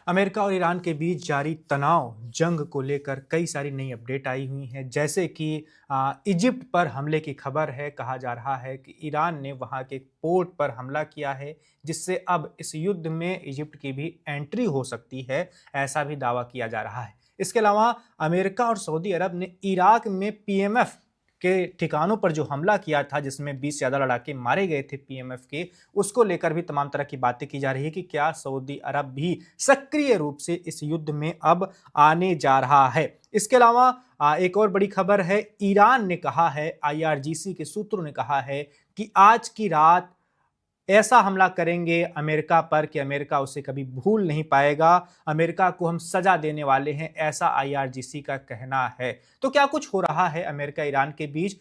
America और Iran के बीच जारी तनाव जंग को लेकर कई सारी नई अपडेट आई हुई हैं। जैसे कि इजिप्ट पर हमले की खबर है। कहा जा रहा है कि ईरान ने वहां के पोर्ट पर हमला किया है, जिससे अब इस युद्ध में इजिप्ट की भी एंट्री हो सकती है, ऐसा भी दावा किया जा रहा है। इसके अलावा अमेरिका और सऊदी अरब ने इराक में पीएमएफ के ठिकानों पर जो हमला किया था, जिसमें 20 से ज्यादा लड़ाके मारे गए थे पीएमएफ के, उसको लेकर भी तमाम तरह की बातें की जा रही है कि क्या सऊदी अरब भी सक्रिय रूप से इस युद्ध में अब आने जा रहा है। इसके अलावा एक और बड़ी खबर है। ईरान ने कहा है, आईआरजीसी के सूत्रों ने कहा है कि आज की रात ऐसा हमला करेंगे अमेरिका पर कि अमेरिका उसे कभी भूल नहीं पाएगा। अमेरिका को हम सजा देने वाले हैं, ऐसा आईआरजीसी का कहना है। तो क्या कुछ हो रहा है अमेरिका ईरान के बीच?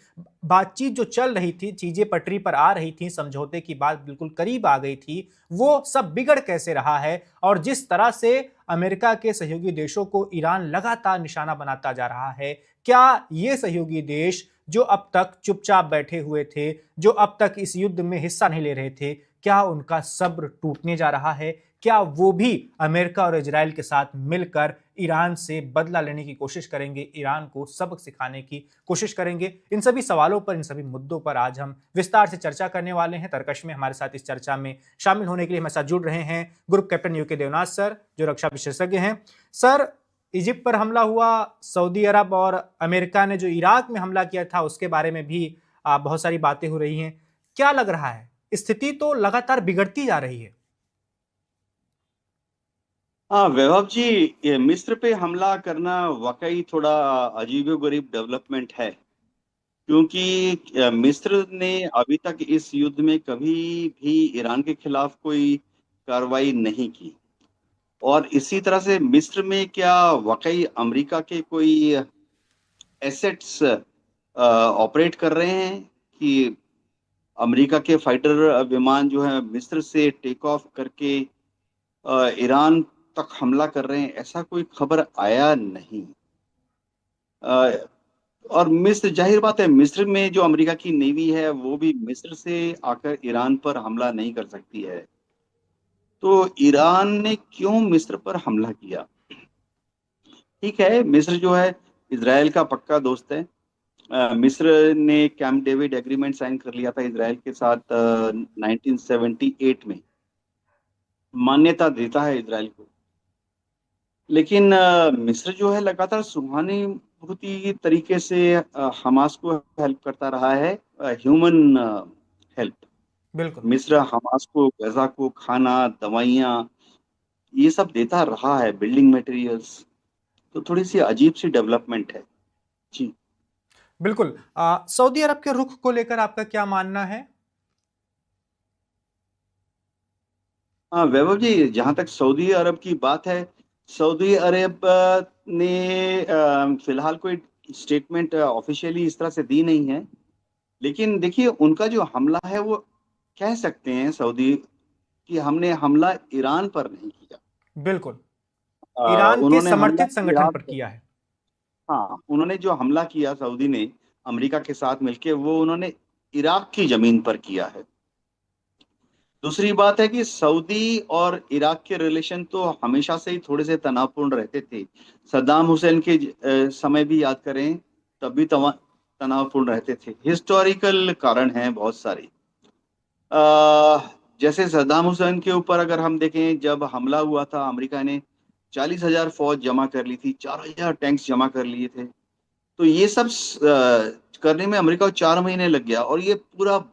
बातचीत जो चल रही थी, चीजें पटरी पर आ रही थी, समझौते की बात बिल्कुल करीब आ गई थी, वो सब बिगड़ कैसे रहा है? और जिस तरह से अमेरिका के सहयोगी देशों को ईरान लगातार निशाना बनाता जा रहा है, क्या ये सहयोगी देश जो अब तक चुपचाप बैठे हुए थे, जो अब तक इस युद्ध में हिस्सा नहीं ले रहे थे, क्या उनका सब्र टूटने जा रहा है? क्या वो भी अमेरिका और इजराइल के साथ मिलकर ईरान से बदला लेने की कोशिश करेंगे, ईरान को सबक सिखाने की कोशिश करेंगे? इन सभी सवालों पर, इन सभी मुद्दों पर आज हम विस्तार से चर्चा करने वाले हैं। तर्कश में हमारे साथ इस चर्चा में शामिल होने के लिए हमारे साथ जुड़ रहे हैं group captain UK Devnath sir, जो रक्षा विशेषज्ञ हैं। सर, इजिप्ट पर हमला हुआ, सऊदी अरब और अमेरिका ने जो इराक में हमला किया था उसके बारे में भी बहुत सारी बातें हो रही हैं। क्या लग रहा है, स्थिति तो लगातार बिगड़ती जा रही है। हाँ वैभव जी, ये मिस्र पे हमला करना वाकई थोड़ा अजीबोगरीब डेवलपमेंट है। क्योंकि मिस्र ने अभी तक इस युद्ध में कभी भी ईरान के खिलाफ कोई कार्रवाई नहीं की। और इसी तरह से मिस्र में क्या वाकई अमेरिका के कोई एसेट्स ऑपरेट कर रहे हैं कि अमेरिका के फाइटर विमान जो है मिस्र से टेक ऑफ करके ईरान तक हमला कर रहे हैं? ऐसा कोई खबर आया नहीं। अ, और मिस्र, जाहिर बात है, मिस्र में जो अमेरिका की नेवी है वो भी मिस्र से आकर ईरान पर हमला नहीं कर सकती है। तो ईरान ने क्यों मिस्र पर हमला किया? ठीक है, मिस्र जो है इजराइल का पक्का दोस्त है। मिस्र ने कैंप डेविड एग्रीमेंट साइन कर लिया था इजराइल के साथ 1978 में। मान्यता देता है इजराइल को। लेकिन मिस्र जो है लगातार सहानुभूति तरीके से हमास को हेल्प करता रहा है, ह्यूमन हेल्प। बिल्कुल। मिस्र हमास को गजा को खाना, दवाइयाँ, ये सब देता रहा है, बिल्डिंग मटेरियल्स। तो थोड़ी सी अजीब सी डेवलपमेंट है जी। बिल्कुल। सऊदी अरब के रुख को लेकर आपका क्या मानना है? हाँ वैभव जी, जहाँ तक सऊदी अरब की बात है, सऊदी अरब ने फिलहाल कोई स्टेटमेंट ऑफिशियली इस तरह से दी नहीं है। लेकिन देखिए, उनका जो हमला है वो कह सकते हैं सऊदी कि हमने हमला ईरान पर नहीं किया। बिल्कुल। ईरान के उन्होंने हमला समर्थित संगठन इराक पर पर। किया है। हाँ, उन्होंने जो हमला किया सऊदी ने अमेरिका के साथ मिलकर, वो उन्होंने इराक की जमीन पर किया है। दूसरी बात है कि सऊदी और इराक के रिलेशन तो हमेशा से ही थोड़े से तनावपूर्ण रहते थे। सद्दाम हुसैन के समय भी याद करें, तब भी तनावपूर्ण रहते थे। हिस्टोरिकल कारण हैं बहुत सारे। जैसे सद्दाम हुसैन के ऊपर अगर हम देखें, जब हमला हुआ था अमेरिका ने 40,000 फौज जमा कर ली थी, 4,000 टैंक्स जमा कर लिए थे। तो ये सब करने में अमेरिका को 4 महीने लग गया। और ये पूरा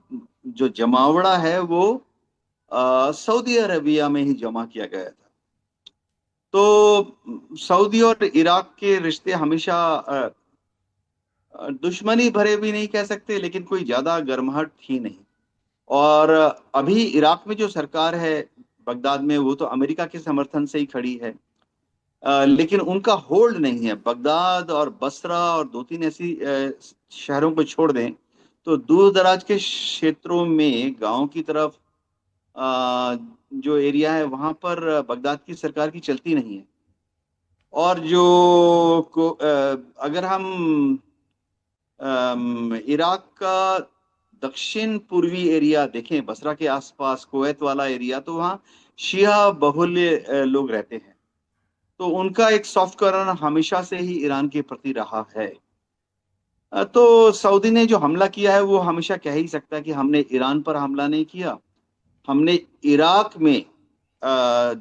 जो जमावड़ा है वो सऊदी अरबिया में ही जमा किया गया था। तो सऊदी और इराक के रिश्ते हमेशा दुश्मनी भरे भी नहीं कह सकते, लेकिन कोई ज्यादा गर्माहट थी नहीं। और अभी इराक में जो सरकार है बगदाद में, वो तो अमेरिका के समर्थन से ही खड़ी है। लेकिन उनका होल्ड नहीं है। बगदाद और बसरा और दो तीन ऐसी शहरों को छोड़ दें तो दूर दराज के क्षेत्रों में, गांव की तरफ जो एरिया है वहां पर बगदाद की सरकार की चलती नहीं है। और अगर हम इराक का दक्षिण पूर्वी एरिया देखें, बसरा के आसपास कुवैत वाला एरिया, तो वहाँ शिया बहुल्य लोग रहते हैं। तो उनका एक सॉफ्ट कॉर्नर हमेशा से ही ईरान के प्रति रहा है। तो सऊदी ने जो हमला किया है वो हमेशा कह ही सकता है कि हमने ईरान पर हमला नहीं किया, हमने इराक में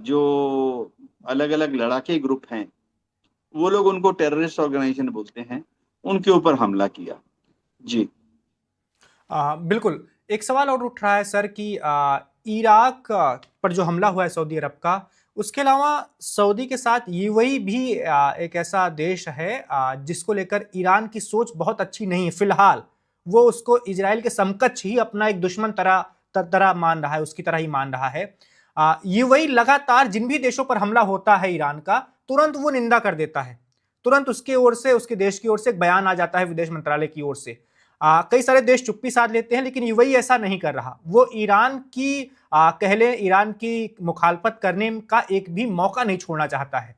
जो अलग अलग लड़ाके ग्रुप हैं, वो लोग उनको टेररिस्ट ऑर्गेनाइजेशन बोलते हैं, उनके ऊपर हमला किया। जी। बिल्कुल। एक सवाल और उठ रहा है सर कि इराक पर जो हमला हुआ है सऊदी अरब का, उसके अलावा सऊदी के साथ यूएई भी एक ऐसा देश है जिसको लेकर ईरान की सोच बहुत अच्छी नहीं है फिलहाल। वो उसको इजराइल के समकक्ष ही अपना एक दुश्मन तरह मान रहा है, उसकी तरह ही मान रहा है। यूएई लगातार जिन भी देशों पर हमला होता है ईरान का, तुरंत वो निंदा कर देता है। तुरंत उसके ओर से, उसके देश की ओर से एक बयान आ जाता है विदेश मंत्रालय की ओर से। कई सारे देश चुप्पी साध लेते हैं, लेकिन यूएई ऐसा नहीं कर रहा। वो ईरान की कह लें ईरान की मुखालफत करने का एक भी मौका नहीं छोड़ना चाहता है।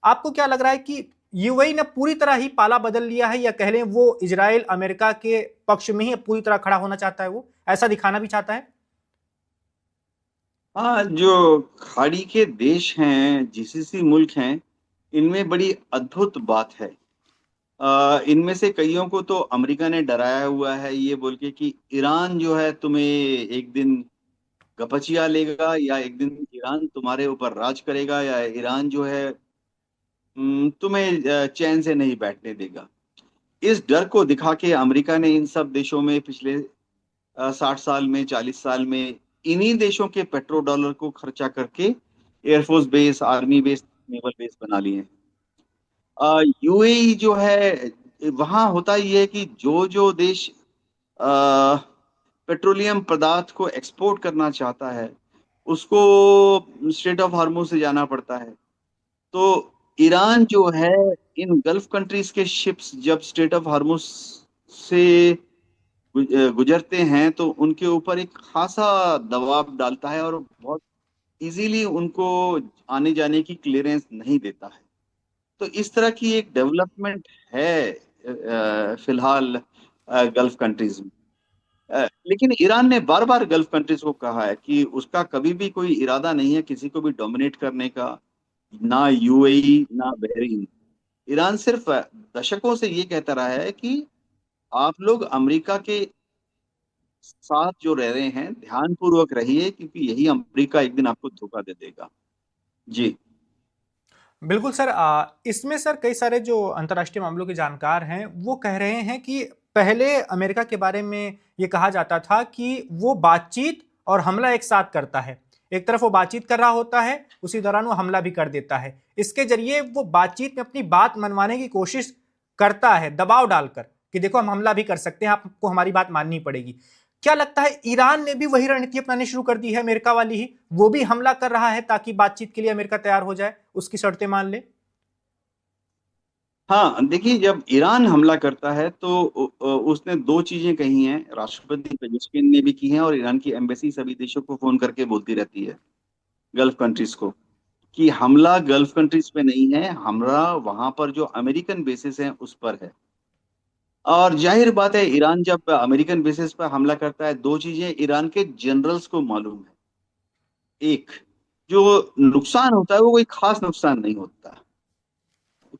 आपको क्या लग रहा है कि यूएई ने पूरी तरह ही पाला बदल लिया है, या कह लें वो इजराइल अमेरिका के पक्ष में ही पूरी तरह खड़ा होना चाहता है, वो ऐसा दिखाना भी चाहता है? हाँ, जो खाड़ी के देश हैं, जीसीसी मुल्क हैं, इनमें बड़ी अद्भुत बात है। इनमें से कईयों को तो अमेरिका ने डराया हुआ है ये बोल के कि ईरान जो है तुम्हें एक दिन गपचिया लेगा, या एक दिन ईरान तुम्हारे ऊपर राज करेगा, या ईरान जो है तुम्हें चैन से नहीं बैठने देगा। इस डर को दिखा के अमेरिका ने इन सब देशों में पिछले 60 साल में, 40 साल में इन्हीं देशों के पेट्रो डॉलर को खर्चा करके air force base, army base, naval base बना लिए हैं। यूएई जो है, वहां होता ये है कि जो जो देश अ, पेट्रोलियम पदार्थ को एक्सपोर्ट करना चाहता है, उसको स्ट्रेट ऑफ हार्मोज से जाना पड़ता है। तो ईरान जो है, इन गल्फ कंट्रीज के शिप्स जब स्ट्रेट ऑफ हार्मोज से गुजरते हैं तो उनके ऊपर एक खासा दबाव डालता है, और बहुत इजीली उनको आने जाने की क्लियरेंस नहीं देता है। तो इस तरह की एक डेवलपमेंट है फिलहाल गल्फ कंट्रीज में। लेकिन ईरान ने बार बार गल्फ कंट्रीज को कहा है कि उसका कभी भी कोई इरादा नहीं है किसी को भी डोमिनेट करने का, ना यूएई ना बहरीन। ईरान सिर्फ दशकों से ये कहता रहा है कि आप लोग अमेरिका के साथ जो रह रहे हैं ध्यानपूर्वक रहिए, क्योंकि यही अमेरिका एक दिन आपको धोखा दे देगा। जी। बिल्कुल सर। इसमें सर कई सारे जो अंतर्राष्ट्रीय मामलों के जानकार हैं वो कह रहे हैं कि पहले अमेरिका के बारे में ये कहा जाता था कि वो बातचीत और हमला एक साथ करता है। एक तरफ वो बातचीत कर रहा होता है, उसी दौरान वो हमला भी कर देता है। इसके जरिए वो बातचीत में अपनी बात मनवाने की कोशिश करता है, दबाव डालकर कि देखो हम हमला भी कर सकते हैं, आपको हमारी बात माननी पड़ेगी। क्या लगता है ईरान ने भी वही रणनीति अपनानी शुरू कर दी है, अमेरिका वाली ही? वो भी हमला कर रहा है ताकि बातचीत के लिए अमेरिका तैयार हो जाए, उसकी शर्तें मान ले? हाँ, देखिए, जब ईरान हमला करता है तो उसने दो चीजें कही हैं, राष्ट्रपति पेजेश्किन ने भी की हैं, और ईरान की एम्बेसी सभी देशों को फोन करके बोलती रहती है, गल्फ कंट्रीज को, कि हमला गल्फ कंट्रीज पे नहीं है, हमला वहां पर जो अमेरिकन बेसिस हैं उस पर है। और जाहिर बात है, ईरान जब अमेरिकन बेसिस पर हमला करता है, दो चीजें ईरान के जनरल्स को मालूम है। एक, जो नुकसान होता है वो कोई खास नुकसान नहीं होता।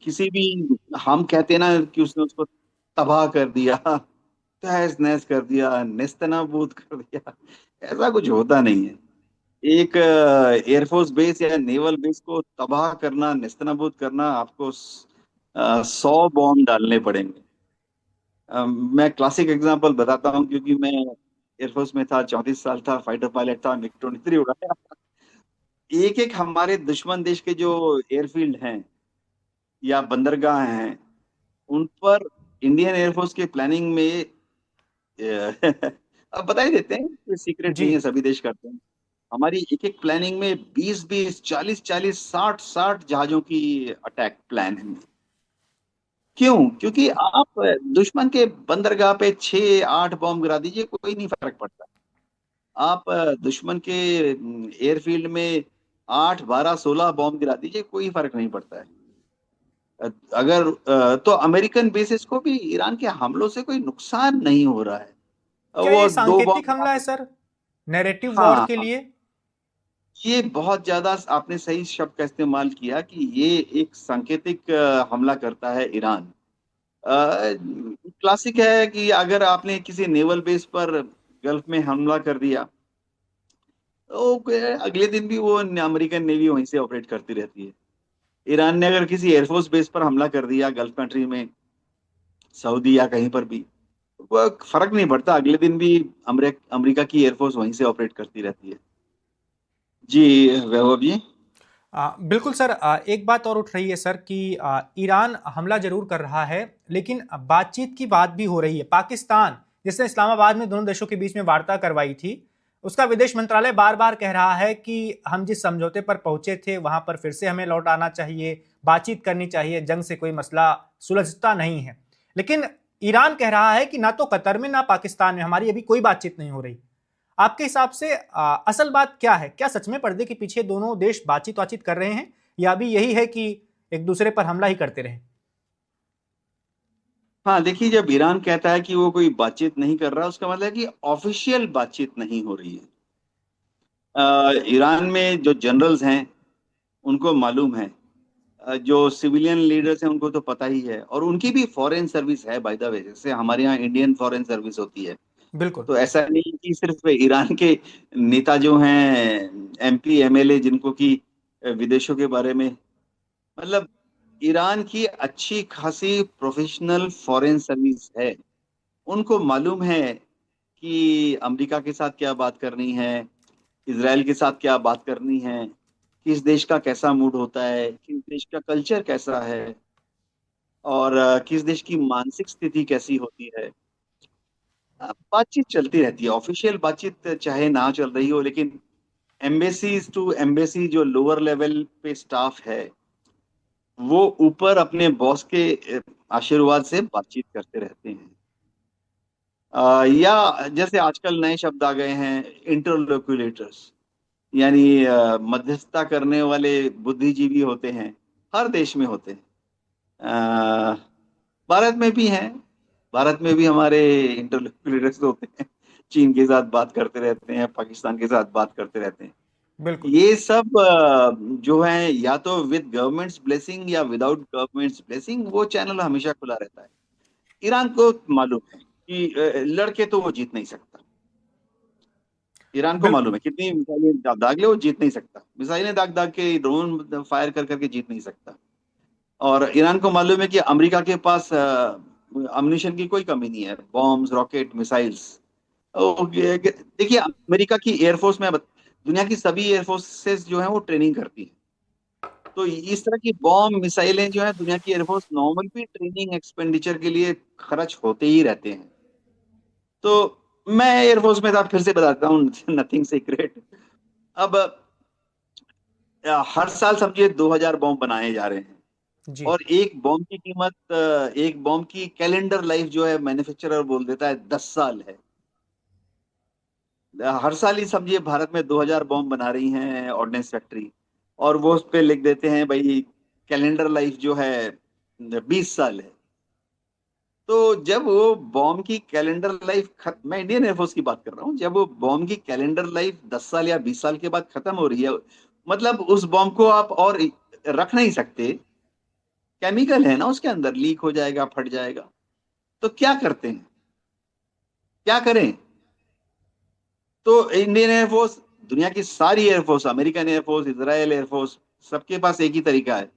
किसी भी, हम कहते हैं ना कि उसने उसको तबाह कर दिया, तहस नहस कर दिया, नेस्तनाबूद कर दिया, ऐसा कुछ होता नहीं है। एक एयरफोर्स बेस या नेवल बेस को तबाह करना, नेस्तनाबूद करना, आपको 100 बॉम्ब डालने पड़ेंगे। मैं क्लासिक एग्जांपल बताता हूँ, क्योंकि मैं एयरफोर्स में था, 34 साल था, फाइटर पायलट था, मिग 23 उड़ाया। एक एक हमारे दुश्मन देश के जो एयरफील्ड हैं या बंदरगाह हैं, उन पर इंडियन एयरफोर्स के प्लानिंग में अब बता ही देते हैं, कोई सीक्रेट जी। नहीं है, सभी देश करते हैं। हमारी एक एक प्लानिंग में 20-20, 40-40, 60-60 जहाजों की अटैक प्लान है। क्यों? क्योंकि आप दुश्मन के बंदरगाह पे 6-8 बॉम्ब गिरा दीजिए, कोई नहीं फर्क पड़ता। आप दुश्मन के एयरफील्ड में 8, 12, 16 बॉम्ब गिरा दीजिए, कोई फर्क नहीं पड़ता है। अगर तो अमेरिकन बेसिस को भी ईरान के हमलों से कोई नुकसान नहीं हो रहा है। क्या वो ये दो सांकेतिक बॉम्ब, हमला है सर, नैरेटिव वॉर हाँ, के लिए? ये बहुत ज्यादा आपने सही शब्द का इस्तेमाल किया कि ये एक सांकेतिक हमला करता है ईरान। क्लासिक है कि अगर आपने किसी नेवल बेस पर गल्फ में हमला कर दिया तो अगले दिन भी वो अमेरिकन नेवी वहीं से ऑपरेट करती रहती है। ईरान ने अगर किसी एयरफोर्स बेस पर हमला कर दिया गल्फ कंट्री में, सऊदी या कहीं पर भी, वो फर्क नहीं पड़ता, अगले दिन भी अमेरिका की एयरफोर्स वहीं से ऑपरेट करती रहती है। जी वैभव जी। बिल्कुल सर, एक बात और उठ रही है सर कि ईरान हमला जरूर कर रहा है, लेकिन बातचीत की बात भी हो रही है। पाकिस्तान जिसने इस्लामाबाद में दोनों देशों के बीच में वार्ता करवाई थी, उसका विदेश मंत्रालय बार बार कह रहा है कि हम जिस समझौते पर पहुंचे थे वहां पर फिर से हमें लौट आना चाहिए, बातचीत करनी चाहिए, जंग से कोई मसला सुलझता नहीं है। लेकिन ईरान कह रहा है कि ना तो कतर में ना पाकिस्तान में हमारी अभी कोई बातचीत नहीं हो रही। आपके हिसाब से असल बात क्या है? क्या सच में पर्दे के पीछे दोनों देश बातचीत कर रहे हैं, या अभी यही है कि एक दूसरे पर हमला ही करते रहे? हाँ देखिए, जब ईरान कहता है कि वो कोई बातचीत नहीं कर रहा, उसका मतलब है कि ऑफिशियल बातचीत नहीं हो रही है। ईरान में जो जनरल्स हैं उनको मालूम है, जो सिविलियन लीडर्स हैं उनको तो पता ही है, और उनकी भी फॉरेन सर्विस है बाय द वे, जैसे हमारे यहाँ इंडियन फॉरेन सर्विस होती है। बिल्कुल। तो ऐसा नहीं कि सिर्फ ईरान के नेता जो हैं, एमपी एमएलए, जिनको कि विदेशों के बारे में, मतलब ईरान की अच्छी खासी प्रोफेशनल फॉरेन सर्विस है। उनको मालूम है कि अमेरिका के साथ क्या बात करनी है, इसराइल के साथ क्या बात करनी है, किस देश का कैसा मूड होता है, किस देश का कल्चर कैसा है, और किस देश की मानसिक स्थिति कैसी होती है। बातचीत चलती रहती है, ऑफिशियल बातचीत चाहे ना चल रही हो, लेकिन एम्बेसीज टू एम्बेसी जो लोअर लेवल पे स्टाफ है, वो ऊपर अपने बॉस के आशीर्वाद से बातचीत करते रहते हैं। या जैसे आजकल नए शब्द आ गए हैं, इंटरलोक्युलेटर्स, यानी मध्यस्थता करने वाले बुद्धिजीवी होते हैं, हर देश में होते हैं। अ, भारत में भी हैं, भारत में भी हमारे इंटरलोक्युलेटर्स होते हैं, चीन के साथ बात करते रहते हैं, पाकिस्तान के साथ बात करते रहते हैं। बिल्कुल। ये सब जो है, या तो विद गवर्नमेंट्स ब्लेसिंग या विदाउट गवर्नमेंट्स ब्लेसिंग, वो चैनल हमेशा खुला रहता है। ईरान को मालूम है कि लड़के तो वो जीत नहीं सकता। ईरान को बिल्कुल। मालूम है कितनी मिसाइलें दाग ले, वो जीत नहीं सकता, मिसाइलें दाग दाग के, ड्रोन फायर कर करके जीत नहीं सकता। और ईरान को मालूम है कि अमेरिका के पास अम्यूनिशन की कोई कमी नहीं है, बॉम्ब्स, रॉकेट, मिसाइल्स। देखिए, अमेरिका की एयरफोर्स में दुनिया की सभी एयरफोर्सेस जो है वो ट्रेनिंग करती है। तो इस तरह की बॉम्ब मिसाइलें जो है, दुनिया की एयरफोर्स नॉर्मल भी ट्रेनिंग एक्सपेंडिचर के लिए खर्च होते ही रहते हैं। तो मैं एयरफोर्स में था, फिर से बताता हूँ, नथिंग सीक्रेट। अब हर साल समझिए 2000 बॉम्ब बनाए जा रहे हैं, जी। और एक बॉम्ब की कीमत, एक बॉम्ब की कैलेंडर लाइफ जो है, मैन्युफैक्चरर बोल देता है 10 साल है। हर साल ही समझिए भारत में 2000 बॉम्ब बना रही हैं ऑर्डिनेंस फैक्ट्री, और वो उस पे लिख देते हैं भाई कैलेंडर लाइफ जो है 20 साल है। तो जब वो बॉम्ब की कैलेंडर लाइफ मैं इंडियन एयरफोर्स की बात कर रहा हूँ, जब वो बॉम्ब की कैलेंडर लाइफ 10 साल या 20 साल के बाद खत्म हो रही है, मतलब उस बॉम्ब को आप और रख नहीं सकते, केमिकल है ना उसके अंदर, लीक हो जाएगा, फट जाएगा। तो क्या करते हैं, क्या करें? तो इंडियन एयरफोर्स, दुनिया की सारी air force, American air force, Israel air force, सबके पास एक ही तरीका है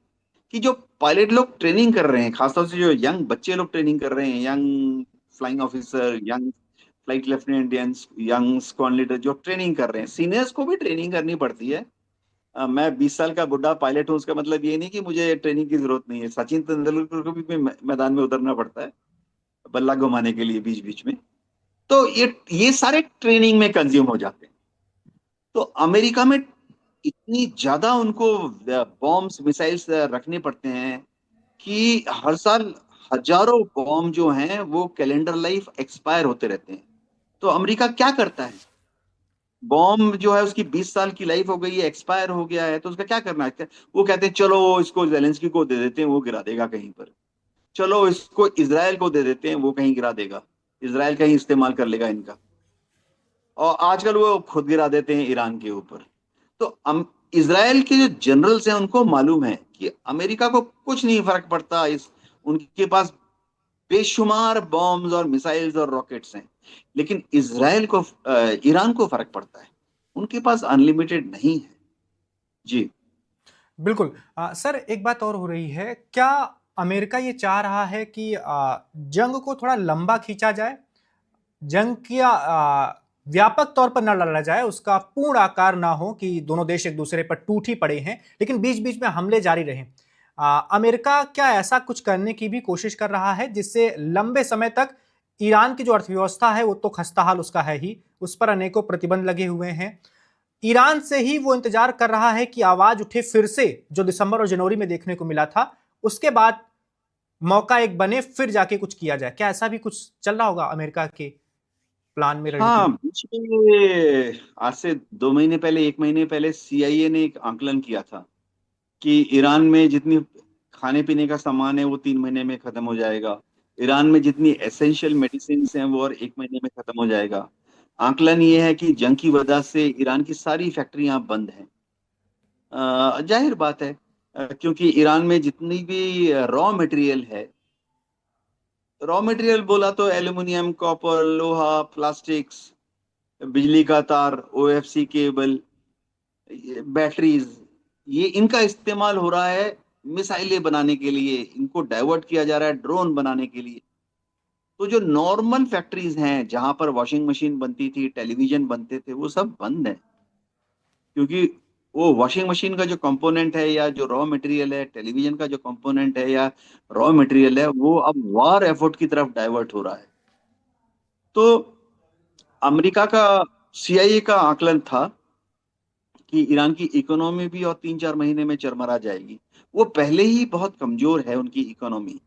कि जो पायलट लोग ट्रेनिंग कर रहे हैं, खासतौर से जो यंग बच्चे लोग ट्रेनिंग कर रहे हैं, young flying officer, young flight lieutenant, young squadron leader जो ट्रेनिंग कर रहे हैं, सीनियर्स को भी ट्रेनिंग करनी पड़ती है। मैं 20 साल का बुढ़ा पायलट हूँ, उसका मतलब ये नहीं कि मुझे ट्रेनिंग की जरूरत नहीं है। सचिन तेंदुलकर को भी मैदान में उतरना पड़ता है बल्ला घुमाने के लिए बीच बीच में। तो ये सारे ट्रेनिंग में कंज्यूम हो जाते हैं। तो अमेरिका में इतनी ज्यादा उनको बॉम्ब्स, मिसाइल्स रखने पड़ते हैं कि हर साल हजारों बॉम्ब जो हैं वो कैलेंडर लाइफ एक्सपायर होते रहते हैं। तो अमेरिका क्या करता है, बॉम्ब जो है उसकी 20 साल की लाइफ हो गई है, एक्सपायर हो गया है, तो उसका क्या करना है? वो कहते हैं चलो इसको जेलेंस्की को दे देते हैं, वो गिरा देगा कहीं पर। चलो इसको इसराइल को दे देते हैं, वो कहीं गिरा देगा, इसराइल कहीं इस्तेमाल कर लेगा इनका। और आजकल वो खुद गिरा देते हैं ईरान के ऊपर। तो इजराइल के जो जनरल्स हैं उनको मालूम है कि अमेरिका को कुछ नहीं फर्क पड़ता, इस उनके पास बेशुमार बॉम्ब्स और मिसाइल्स और रॉकेट्स हैं। लेकिन इजराइल को ईरान को फर्क पड़ता है, उनके पास अनलिमिटेड नहीं है। जी। बिल्कुल। सर एक बात और हो रही है, क्या अमेरिका ये चाह रहा है कि जंग को थोड़ा लंबा खींचा जाए? जंग किया व्यापक तौर पर न लड़ा जाए, उसका पूर्ण आकार ना हो कि दोनों देश एक दूसरे पर टूट ही पड़े हैं, लेकिन बीच-बीच में हमले जारी रहें। अमेरिका क्या ऐसा कुछ करने की भी कोशिश कर रहा है जिससे लंबे समय तक ईरान की जो अर्थव्यवस्था है वो तो खस्ताहाल उसका है ही, उस पर अनेकों प्रतिबंध लगे हुए हैं। ईरान से ही वो इंतजार कर रहा है कि आवाज उठे फिर से, जो दिसंबर और जनवरी में देखने को मिला था, उसके बाद मौका एक बने फिर जाके कुछ किया जाए। क्या ऐसा भी कुछ चल रहा होगा अमेरिका के प्लान में, रणनीति हाँ, में? बीच में आज से 2 महीने पहले, 1 महीने पहले सीआईए ने एक आंकलन किया था कि ईरान में जितनी खाने पीने का सामान है वो 3 महीने में खत्म हो जाएगा। ईरान में जितनी एसेंशियल मेडिसिन हैं वो और 1 महीने में खत्म हो जाएगा। आंकलन ये है कि जंग की वजह से ईरान की सारी फैक्ट्रियां बंद हैं। जाहिर बात है, क्योंकि ईरान में जितनी भी रॉ मटेरियल बोला तो एल्यूमिनियम, कॉपर, लोहा, प्लास्टिक्स, बिजली का तार, ओएफसी केबल, बैटरीज, ये इनका इस्तेमाल हो रहा है मिसाइलें बनाने के लिए, इनको डाइवर्ट किया जा रहा है ड्रोन बनाने के लिए। तो जो नॉर्मल फैक्ट्रीज हैं जहां पर वॉशिंग मशीन बनती थी, टेलीविजन बनते थे, वो सब बंद है। क्योंकि वो वॉशिंग मशीन का जो कंपोनेंट है या जो रॉ मटेरियल है, टेलीविजन का जो कंपोनेंट है या रॉ मटेरियल है, वो अब वॉर एफर्ट की तरफ डाइवर्ट हो रहा है। तो अमेरिका का सीआईए का आकलन था कि ईरान की इकोनॉमी भी और 3-4 महीने में चरमरा जाएगी। वो पहले ही बहुत कमजोर है उनकी इकोनॉमी।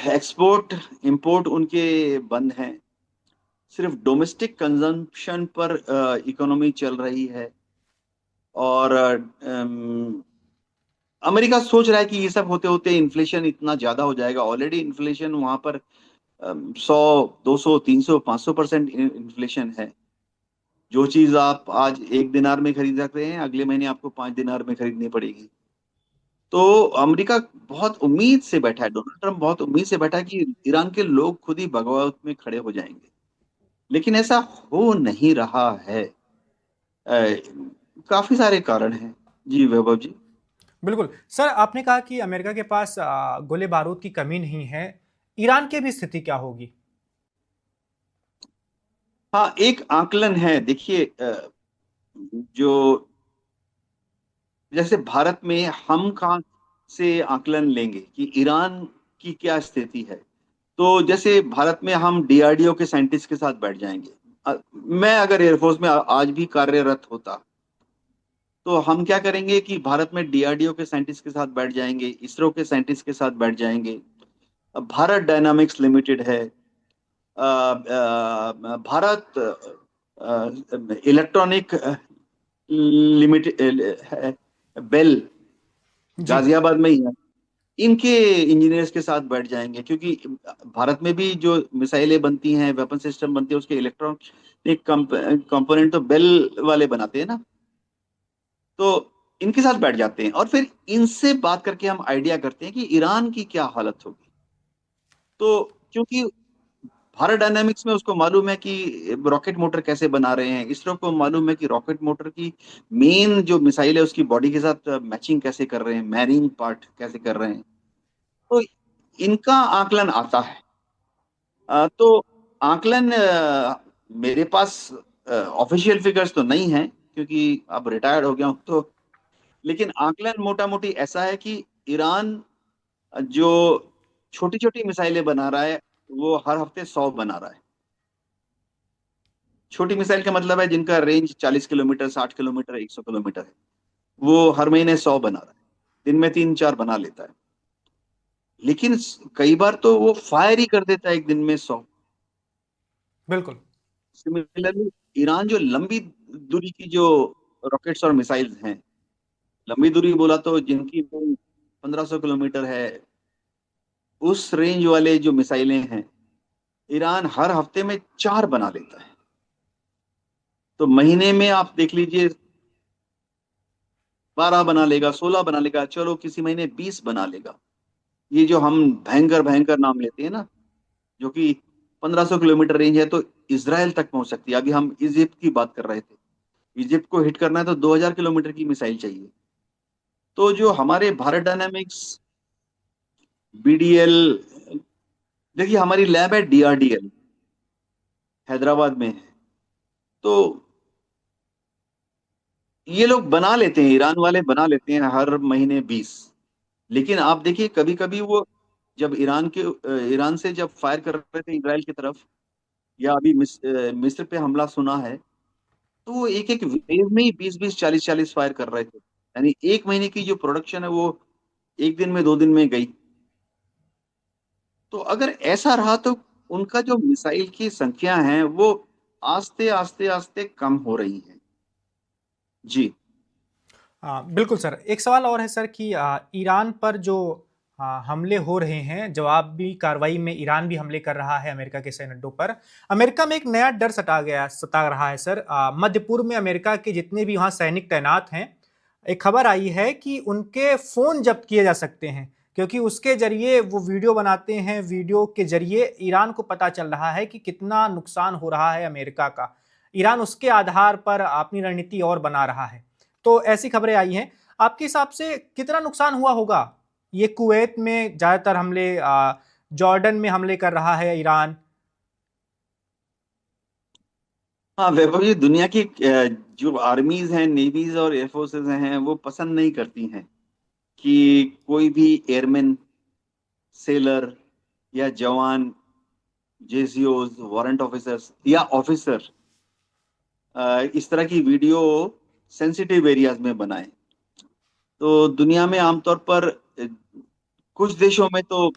एक्सपोर्ट इंपोर्ट उनके बंद हैं, सिर्फ डोमेस्टिक कंजम्पशन पर इकोनॉमी चल रही है। और अमेरिका सोच रहा है कि ये सब होते होते इन्फ्लेशन इतना ज्यादा हो जाएगा। ऑलरेडी इन्फ्लेशन वहां पर 100, 200, 300, 500% इन्फ्लेशन है। जो चीज आप आज 1 दिनार में खरीद सकते हैं, अगले महीने आपको 5 दिनार में खरीदनी पड़ेगी। तो अमेरिका बहुत उम्मीद से बैठा है, डोनाल्ड ट्रम्प बहुत उम्मीद से बैठा है कि ईरान के लोग खुद ही बगावत में खड़े हो जाएंगे। लेकिन ऐसा हो नहीं रहा है। अ, काफी सारे कारण हैं। जी वैभव जी। बिल्कुल। सर आपने कहा कि अमेरिका के पास गोले बारूद की कमी नहीं है, ईरान की भी स्थिति क्या होगी? हाँ, एक आकलन है, देखिए, जो जैसे भारत में हम कहाँ से आकलन लेंगे कि ईरान की क्या स्थिति है। तो जैसे भारत में हम डीआरडीओ के साइंटिस्ट के साथ बैठ जाएंगे। मैं अगर एयरफोर्स में आज भी कार्यरत होता तो हम क्या करेंगे कि भारत में डीआरडीओ के साइंटिस्ट के साथ बैठ जाएंगे, इसरो के साइंटिस्ट के साथ बैठ जाएंगे। अब भारत डायनामिक्स लिमिटेड है, भारत इलेक्ट्रॉनिक लिमिटेड है, बेल जी। गाजियाबाद में ही है, इनके इंजीनियर्स के साथ बैठ जाएंगे। क्योंकि भारत में भी जो मिसाइलें बनती हैं, वेपन सिस्टम बनते हैं, उसके इलेक्ट्रॉनिक कंपोनेंट तो बेल वाले बनाते हैं ना। तो इनके साथ बैठ जाते हैं और फिर इनसे बात करके हम आइडिया करते हैं कि ईरान की क्या हालत होगी। तो क्योंकि भारत डायनामिक्स में उसको मालूम है कि रॉकेट मोटर कैसे बना रहे हैं, इसरो को मालूम है कि रॉकेट मोटर की मेन जो मिसाइल है उसकी बॉडी के साथ मैचिंग कैसे कर रहे हैं, मैरिंग पार्ट कैसे कर रहे हैं। तो इनका आकलन आता है। तो आकलन मेरे पास ऑफिशियल फिगर्स तो नहीं है क्योंकि अब रिटायर्ड हो गया हूं। तो लेकिन आकलन मोटा मोटी ऐसा है कि ईरान जो छोटी छोटी मिसाइलें बना रहा है वो हर हफ्ते 100 बना रहा है। छोटी मिसाइल का मतलब है जिनका रेंज 40 किलोमीटर, 60 किलोमीटर, 100 किलोमीटर है। वो हर महीने 100 बना रहा है, दिन में 3-4 बना लेता है। लेकिन कई बार तो वो फायर ही कर देता है एक दिन में 100। बिल्कुल। सिमिलरली ईरान जो लंबी दूरी की जो रॉकेट्स और मिसाइल्स हैं, लंबी दूरी बोला तो जिनकी 1500 किलोमीटर है, उस रेंज वाले जो मिसाइलें हैं, ईरान हर हफ्ते में 4 बना लेता है। तो महीने में आप देख लीजिए 12 बना लेगा, 16 बना लेगा, चलो किसी महीने 20 बना लेगा। ये जो हम भयंकर भयंकर नाम लेते हैं ना, जो कि 1500 किलोमीटर रेंज है, तो इसराइल तक पहुंच सकती है। अभी हम इजिप्ट की बात कर रहे थे, इजिप्ट को हिट करना है तो 2000 किलोमीटर की मिसाइल चाहिए। तो जो हमारे भारत डायनामिक्स, बीडीएल, देखिए हमारी लैब है डीआरडीएल, हैदराबाद में है। तो ये लोग बना लेते हैं, ईरान वाले बना लेते हैं हर महीने 20। लेकिन आप देखिए कभी कभी वो, जब ईरान से जब फायर कर रहे थे इसराइल की तरफ, या अभी मिस्र पे हमला सुना है, तो वो एक एक वेव में ही 20 20 40 40 फायर कर रहे थे। यानी एक महीने की जो प्रोडक्शन है वो एक दिन में, 2 दिन में गई। तो अगर ऐसा रहा तो उनका जो मिसाइल की संख्या है वो आस्ते आस्ते आस्ते कम हो रही है। जी। बिल्कुल सर। एक सवाल और है सर कि ईरान पर जो हमले हो रहे हैं, जवाबी कार्रवाई में ईरान भी हमले कर रहा है अमेरिका के सैन्य अड्डों पर। अमेरिका में एक नया डर सता रहा है सर। मध्य पूर्व में अमेरिका के जितने भी वहाँ सैनिक तैनात हैं, एक खबर आई है कि उनके फोन जब्त किए जा सकते हैं, क्योंकि उसके जरिए वो वीडियो बनाते हैं। वीडियो के जरिए ईरान को पता चल रहा है कि कितना नुकसान हो रहा है अमेरिका का। ईरान उसके आधार पर अपनी रणनीति और बना रहा है। तो ऐसी खबरें आई हैं। आपके हिसाब से कितना नुकसान हुआ होगा? ये कुवैत में ज्यादातर हमले, जॉर्डन में हमले कर रहा है ईरान। हाँ वैभव जी, दुनिया की जो आर्मीज हैं, नेवीज और एयरफोर्सेज हैं, वो पसंद नहीं करती हैं कि कोई भी एयरमैन, सेलर या जवान, जेसीओज, वारंट ऑफिसर्स या ऑफिसर इस तरह की वीडियो सेंसिटिव एरियाज में बनाए। तो दुनिया में आमतौर पर कुछ देशों में तो,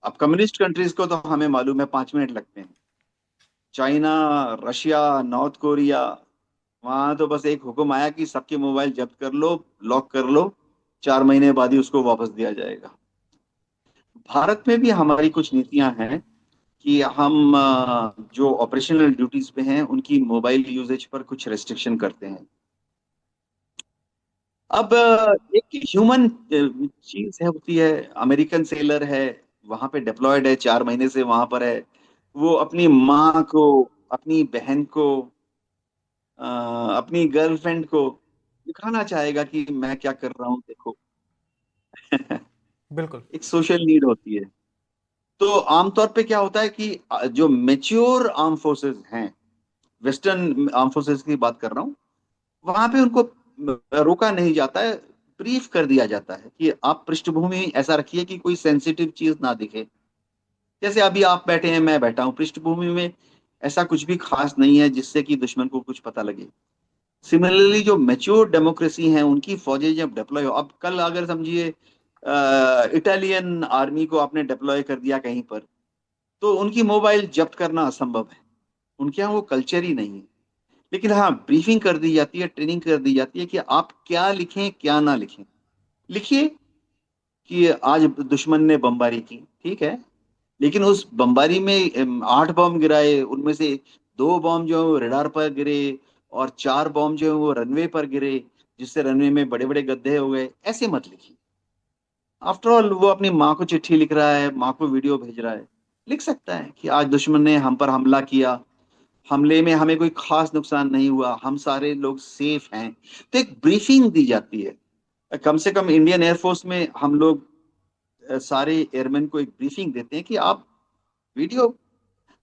अब कम्युनिस्ट कंट्रीज को तो हमें मालूम है 5 मिनट लगते हैं। चाइना, रशिया, नॉर्थ कोरिया, वहां तो बस एक हुक्म आया कि सबके मोबाइल जब्त कर लो, लॉक कर लो, 4 महीने बाद ही उसको वापस दिया जाएगा। भारत में भी हमारी कुछ नीतियां हैं कि हम जो ऑपरेशनल ड्यूटीज पे हैं उनकी मोबाइल यूजेज पर कुछ रेस्ट्रिक्शन करते हैं। अब एक ह्यूमन चीज है, होती है, अमेरिकन सेलर है, वहां पे डिप्लॉयड है, 4 महीने से वहां पर है। वो अपनी माँ को, अपनी बहन को, अपनी गर्लफ्रेंड को दिखाना चाहेगा कि मैं क्या कर रहा हूँ, देखो। बिल्कुल। एक सोशल नीड होती है। तो आमतौर पे क्या होता है कि जो मेच्योर आर्म फोर्सेस हैं, वेस्टर्न आर्म फोर्सेस की बात कर रहा हूँ, वहां पे उनको रोका नहीं जाता है, ब्रीफ कर दिया जाता है कि आप पृष्ठभूमि ऐसा रखिए कि कोई सेंसिटिव चीज ना दिखे। जैसे अभी आप बैठे हैं, मैं बैठा हूँ, पृष्ठभूमि में ऐसा कुछ भी खास नहीं है जिससे कि दुश्मन को कुछ पता लगे। सिमिलरली जो मेच्योर डेमोक्रेसी हैं उनकी फौजें जब डिप्लॉय हो, अब कल अगर समझिए इटालियन आर्मी को आपने डिप्लॉय कर दिया कहीं पर, तो उनकी मोबाइल जब्त करना असंभव है। उनके यहाँ वो कल्चर ही नहीं है। लेकिन हाँ, ब्रीफिंग कर दी जाती है, ट्रेनिंग कर दी जाती है कि आप क्या लिखें क्या ना लिखें। लिखिए कि आज दुश्मन ने बमबारी की, ठीक है, लेकिन उस बमबारी में 8 बम गिराए, उनमें से 2 बम जो है वो रडार पर गिरे, और 4 बम जो है वो रनवे पर गिरे, जिससे रनवे में बड़े बड़े गड्ढे हो गए। ऐसे मत लिखिए। आफ्टर ऑल वो अपनी माँ को चिट्ठी लिख रहा है, माँ को वीडियो भेज रहा है। लिख सकता है कि आज दुश्मन ने हम पर हमला किया, हमले में हमें कोई खास नुकसान नहीं हुआ, हम सारे लोग सेफ हैं। तो एक ब्रीफिंग दी जाती है। कम से कम इंडियन एयरफोर्स में हम लोग सारे एयरमैन को एक ब्रीफिंग देते हैं कि आप वीडियो,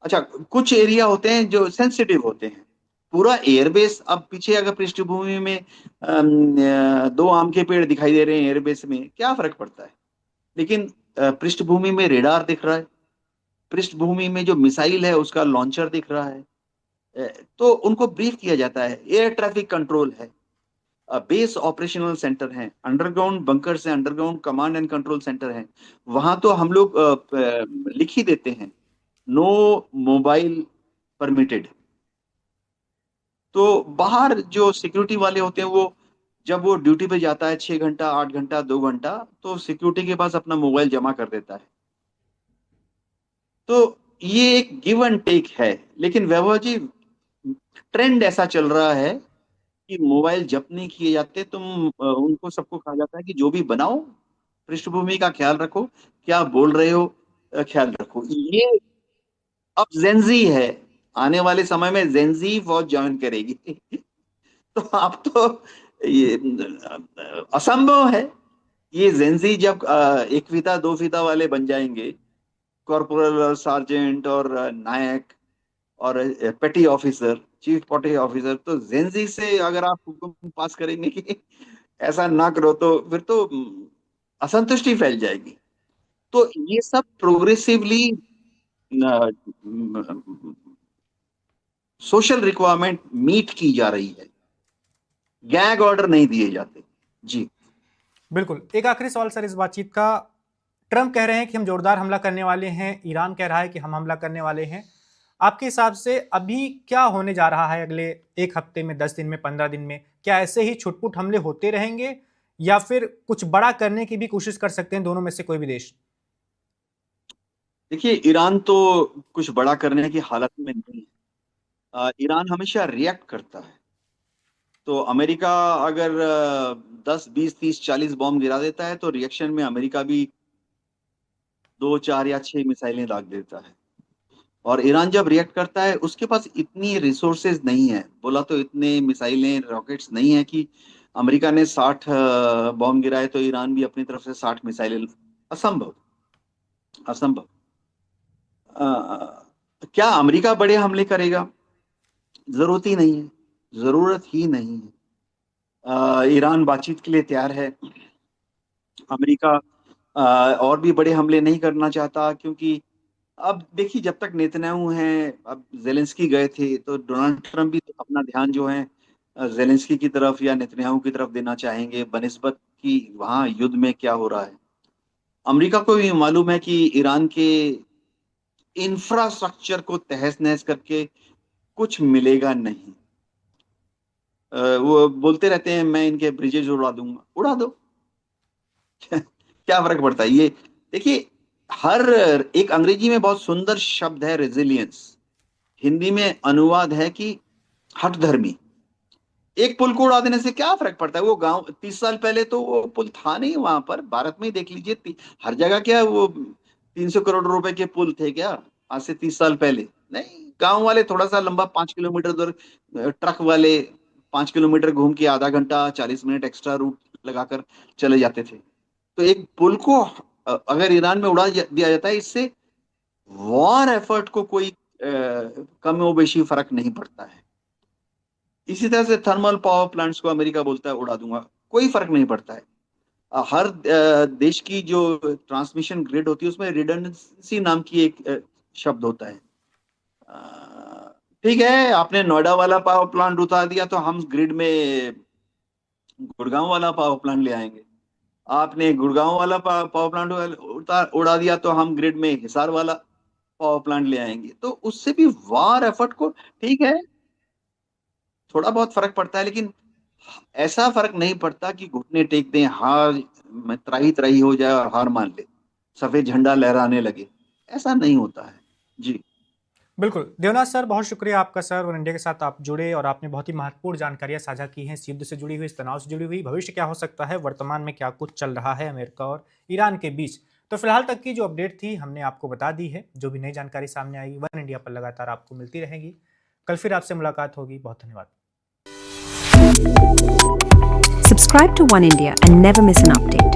अच्छा, कुछ एरिया होते हैं जो सेंसिटिव होते हैं। पूरा एयरबेस, अब पीछे अगर पृष्ठभूमि में 2 आम के पेड़ दिखाई दे रहे हैं, एयरबेस में क्या फर्क पड़ता है। लेकिन पृष्ठभूमि में रेडार दिख रहा है, पृष्ठभूमि में जो मिसाइल है उसका लॉन्चर दिख रहा है, तो उनको ब्रीफ किया जाता है। एयर ट्रैफिक कंट्रोल है, बेस ऑपरेशनल सेंटर हैं, अंडरग्राउंड बंकर्स हैं, underground command and control centre हैं। वहां तो हम लोग लिख ही देते हैं, नो मोबाइल परमिटेड। तो बाहर जो सिक्योरिटी वाले होते हैं, वो जब वो ड्यूटी पे जाता है 6 घंटा, 8 घंटा, 2 घंटा, तो सिक्योरिटी के पास अपना मोबाइल जमा कर देता है। तो ये एक गिव एंड टेक है। लेकिन वैभव जी, ट्रेंड ऐसा चल रहा है कि मोबाइल जब्त नहीं किए जाते, उनको सबको कहा जाता है कि जो भी बनाओ पृष्ठभूमि का ख्याल रखो, क्या बोल रहे हो ख्याल रखो। ये अब जेंजी है, आने वाले समय में जेंजी फौज ज्वाइन करेगी। तो आप तो ये असंभव है। ये जेंजी जब एक फीता दो फीता वाले बन जाएंगे, कॉर्पोरल और सार्जेंट और नायक और पेटी ऑफिसर, चीफ पेटी ऑफिसर, तो जेंजी से अगर आप हुक्म पास करेंगे कि ऐसा ना करो, तो फिर तो असंतुष्टि फैल जाएगी। तो ये सब प्रोग्रेसिवली सोशल रिक्वायरमेंट मीट की जा रही है, गैग ऑर्डर नहीं दिए जाते। जी बिल्कुल। एक आखिरी सवाल सर इस बातचीत का। ट्रंप कह रहे हैं कि हम जोरदार हमला करने वाले हैं, ईरान कह रहा है कि हम हमला करने वाले हैं। आपके हिसाब से अभी क्या होने जा रहा है अगले 1 हफ्ते में, 10 दिन में, 15 दिन में? क्या ऐसे ही छुटपुट हमले होते रहेंगे या फिर कुछ बड़ा करने की भी कोशिश कर सकते हैं दोनों में से कोई भी देश? देखिए, ईरान तो कुछ बड़ा करने की हालत में नहीं है। ईरान हमेशा रिएक्ट करता है। तो अमेरिका अगर 10 20 30 40 बॉम्ब गिरा देता है, तो रिएक्शन में अमेरिका भी 2 4 या 6 मिसाइलें दाग देता है। और ईरान जब रिएक्ट करता है, उसके पास इतनी रिसोर्सेज नहीं है, बोला तो इतने मिसाइलें रॉकेट्स नहीं है कि अमेरिका ने 60 बॉम्ब गिराए तो ईरान भी अपनी तरफ से 60 मिसाइलें। असंभव, असंभव। क्या अमेरिका बड़े हमले करेगा? जरूरत ही नहीं है, जरूरत ही नहीं है। ईरान बातचीत के लिए तैयार है। अमेरिका और भी बड़े हमले नहीं करना चाहता, क्योंकि अब देखिए, जब तक नेतन्याहू हैं, अब जेलेंस्की गए थे, तो डोनाल्ड ट्रंप भी अपना ध्यान जो है जेलेंस्की की तरफ या नेतन्याहू की तरफ देना चाहेंगे, बनिस्बत कि वहां युद्ध में क्या हो रहा है। अमेरिका को भी मालूम है कि ईरान के इंफ्रास्ट्रक्चर को तहस नहस करके कुछ मिलेगा नहीं। वो बोलते रहते हैं, मैं इनके ब्रिजेज उड़ा दूंगा। उड़ा दो, क्या फर्क पड़ता है? ये देखिए, हर एक अंग्रेजी में बहुत सुंदर शब्द है रेजिलियंस, हिंदी में अनुवाद है कि हठधर्मी। एक पुल को उड़ा देने से क्या फर्क पड़ता है? वो गांव 30 साल पहले तो वो पुल था नहीं वहां पर, भारत में ही देख लीजिए, हर जगह क्या वो 300 करोड़ रुपए के पुल थे क्या आज से 30 साल पहले? नहीं, गांव वाले थोड़ा सा लंबा 5 किलोमीटर दूर, ट्रक वाले 5 किलोमीटर घूम के आधा घंटा 40 मिनट एक्स्ट्रा रूट लगाकर चले जाते थे। तो एक पुल को अगर ईरान में उड़ा दिया जाता है, इससे वॉर एफर्ट को कोई कम बेशी फर्क नहीं पड़ता है। इसी तरह से थर्मल पावर प्लांट्स को अमेरिका बोलता है उड़ा दूंगा, कोई फर्क नहीं पड़ता है। हर देश की जो ट्रांसमिशन ग्रिड होती है, उसमें रिडंडेंसी नाम की एक शब्द होता है। ठीक है, आपने नोएडा वाला पावर प्लांट उतार दिया, तो हम ग्रिड में गुड़गांव वाला पावर प्लांट ले आएंगे। आपने गुड़गांव वाला पावर प्लांट उड़ा दिया, तो हम ग्रिड में हिसार वाला पावर प्लांट ले आएंगे। तो उससे भी वार एफर्ट को, ठीक है, थोड़ा बहुत फर्क पड़ता है, लेकिन ऐसा फर्क नहीं पड़ता कि घुटने टेक दें, हार में त्राही त्राही हो जाए और हार मान ले, सफेद झंडा लहराने लगे। ऐसा नहीं होता है। जी बिल्कुल। देवनाथ सर, बहुत शुक्रिया आपका सर, वन इंडिया के साथ आप जुड़े और आपने बहुत ही महत्वपूर्ण जानकारियां साझा की हैं, इस युद्ध से जुड़ी हुई, इस तनाव से जुड़ी हुई, भविष्य क्या हो सकता है, वर्तमान में क्या कुछ चल रहा है अमेरिका और ईरान के बीच। तो फिलहाल तक की जो अपडेट थी हमने आपको बता दी है। जो भी नई जानकारी सामने आई वन इंडिया पर लगातार आपको मिलती रहेगी। कल फिर आपसे मुलाकात होगी। बहुत धन्यवाद। Subscribe to One India and never miss an update.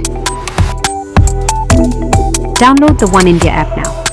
Download the One India app now.